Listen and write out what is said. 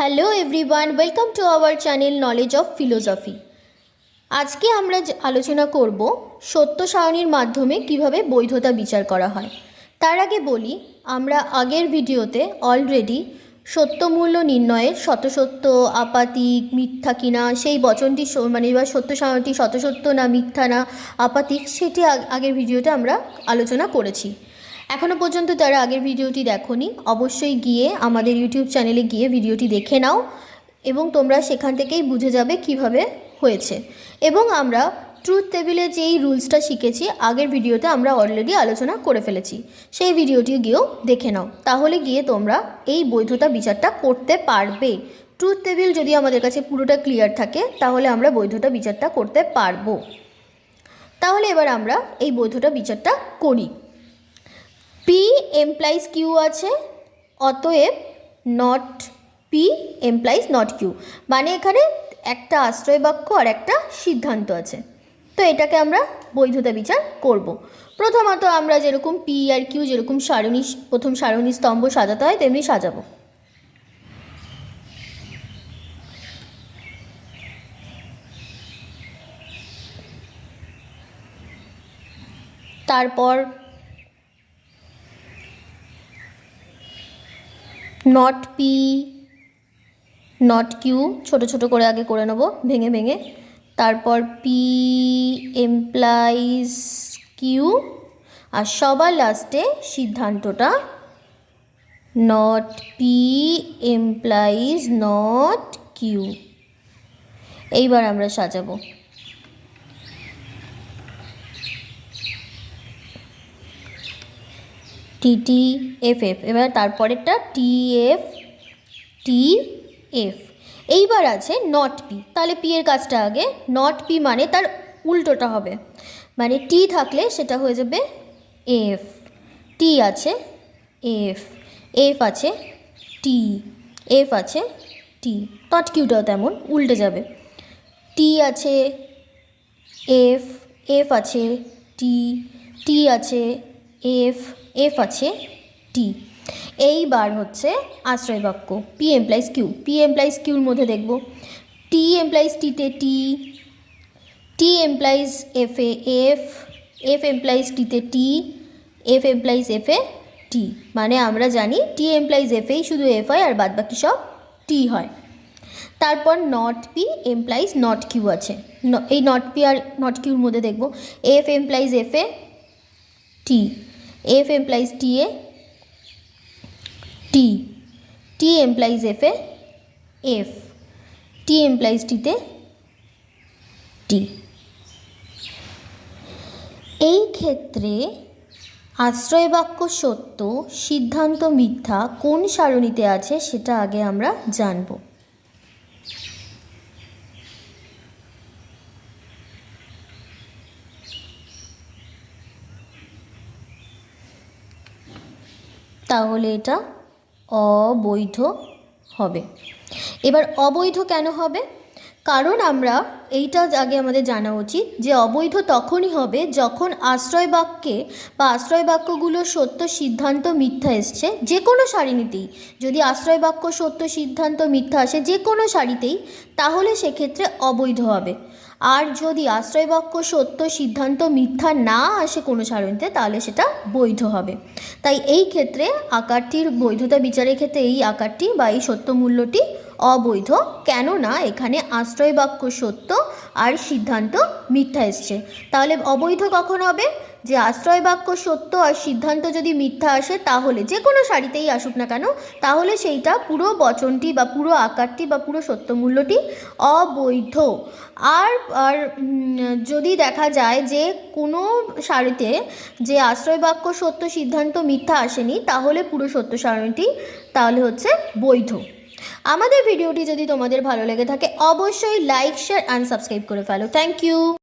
Hello everyone, welcome to our channel knowledge of philosophy. আজকে আমরা আলোচনা করব সত্য সারণীর মাধ্যমে কিভাবে বৈধতা বিচার করা হয়। তার আগে বলি, আমরা আগের ভিডিওতে অলরেডি সত্য মূল্য নির্ণয়ের শতসত্য, আপাতিক, মিথ্যা কিনা সেই বচনটি বা সত্য সারণীটি শতসত্য না মিথ্যা না আপাতিক, সেটি আগের ভিডিওতে আমরা আলোচনা করেছি। এখনও পর্যন্ত যারা আগের ভিডিওটি দেখোনি, অবশ্যই গিয়ে আমাদের ইউটিউব চ্যানেলে গিয়ে ভিডিওটি দেখে নাও এবং তোমরা সেখান থেকেই বুঝে যাবে কিভাবে হয়েছে। এবং আমরা ট্রুথ টেবিলে যেই রুলসটা শিখেছি আগের ভিডিওতে আমরা অলরেডি আলোচনা করে ফেলেছি, সেই ভিডিওটি গিয়েও দেখে নাও, তাহলে গিয়ে তোমরা এই বৈধতা বিচারটা করতে পারবে। ট্রুথ টেবিল যদি আমাদের কাছে পুরোটা ক্লিয়ার থাকে তাহলে আমরা বৈধতা বিচারটা করতে পারবো। তাহলে এবার আমরা এই বৈধতা বিচারটা করি। P implies Q আছে, অতএব not P implies not Q, মানে এখানে একটা আশ্রয় বাক্য আর একটা সিদ্ধান্ত আছে। তো এটাকে আমরা বৈধতা বিচার করব। প্রথমত আমরা যেরকম P আর Q যেরকম প্রথম সারণী স্তম্ভ সাজাতে হয় তেমনি সাজাবো। তারপর নট পি নট কিউ ছোটো ছোটো করে আগে করে নেব ভেঙে ভেঙে। তারপর পি এমপ্লাইজ কিউ, আর সবার লাস্টে সিদ্ধান্তটা not P implies not Q. এইবার আমরা সাজাবো। টি এফ এফ, এবার তারপরেরটা টি এফ টি এফ। এইবার আছে নট পি, তাহলে পি এর কাজটা আগে। নট পি মানে তার উল্টোটা হবে, মানে টি থাকলে সেটা হয়ে যাবে এফ। টি আছে এফ, এফ আছে টি, এফ আছে টি। নট কিউটাও তেমন উল্টে যাবে। টি আছে এফ, এফ আছে টি, টি আছে এফ, এফ আছে টি। এইবার হচ্ছে আশ্রয় বাক্য P implies Q. P implies কিউর মধ্যে দেখব টি এমপ্লাইজ টিতে টি, টি এমপ্লাইজ এফে এফ, এফ এমপ্লাইজ টিতে টি, এফ এমপ্লাইজ এফে টি। মানে আমরা জানি টি এমপ্লাইজ এফেই শুধু এফ হয় আর বাদ বাকি সব টি হয়। তারপর not P implies not Q আছে। এই নট পি আর নট কিউর মধ্যে দেখব এফ এমপ্লাইজ এফে টি, এফ এমপ্লাইজ টি এ টি, টি এমপ্লাইজ এফে এফ, টি এমপ্লাইজ টিতে টি। এই ক্ষেত্রে আশ্রয় বাক্য সত্য, সিদ্ধান্ত মিথ্যা কোন সারণীতে আছে সেটা আগে আমরা জানব। তাহলে এটা অবৈধ হবে। এবার অবৈধ কেন হবে? কারণ আমরা এইটা আগে আমাদের জানা উচিত যে অবৈধ তখনই হবে যখন আশ্রয় বাক্যে বা আশ্রয় বাক্যগুলো সত্য সিদ্ধান্ত মিথ্যা এসছে যে কোনো সারণীতেই। যদি আশ্রয় বাক্য সত্য সিদ্ধান্ত মিথ্যা আসে যে কোনো সারিতেই, তাহলে সেক্ষেত্রে অবৈধ হবে। আর যদি আশ্রয় বাক্য সত্য সিদ্ধান্ত মিথ্যা না আসে কোনো সারণীতে, তাহলে সেটা বৈধ হবে। তাই এই ক্ষেত্রে আকারটির বৈধতা বিচারের ক্ষেত্রে এই আকারটি বা এই সত্য মূল্যটি অবৈধ, কেননা এখানে আশ্রয় বাক্য সত্য আর সিদ্ধান্ত মিথ্যা এসছে। তাহলে অবৈধ কখন হবে? যে আশ্রয় বাক্য সত্য আর সিদ্ধান্ত যদি মিথ্যা আসে, তাহলে যে কোনো সারিতেই আসুক না কেন, তাহলে সেইটা পুরো বচনটি বা পুরো আকারটি বা পুরো সত্য মূল্যটি অবৈধ। আর আর যদি দেখা যায় যে কোনো সারিতে যে আশ্রয় বাক্য সত্য সিদ্ধান্ত মিথ্যা আসেনি, তাহলে পুরো সত্য সারণীটি তাহলে হচ্ছে বৈধ। আমাদের ভিডিওটি যদি তোমাদের ভালো লেগে থাকে অবশ্যই লাইক, শেয়ার অ্যান্ড সাবস্ক্রাইব করে ফেলো। Thank you.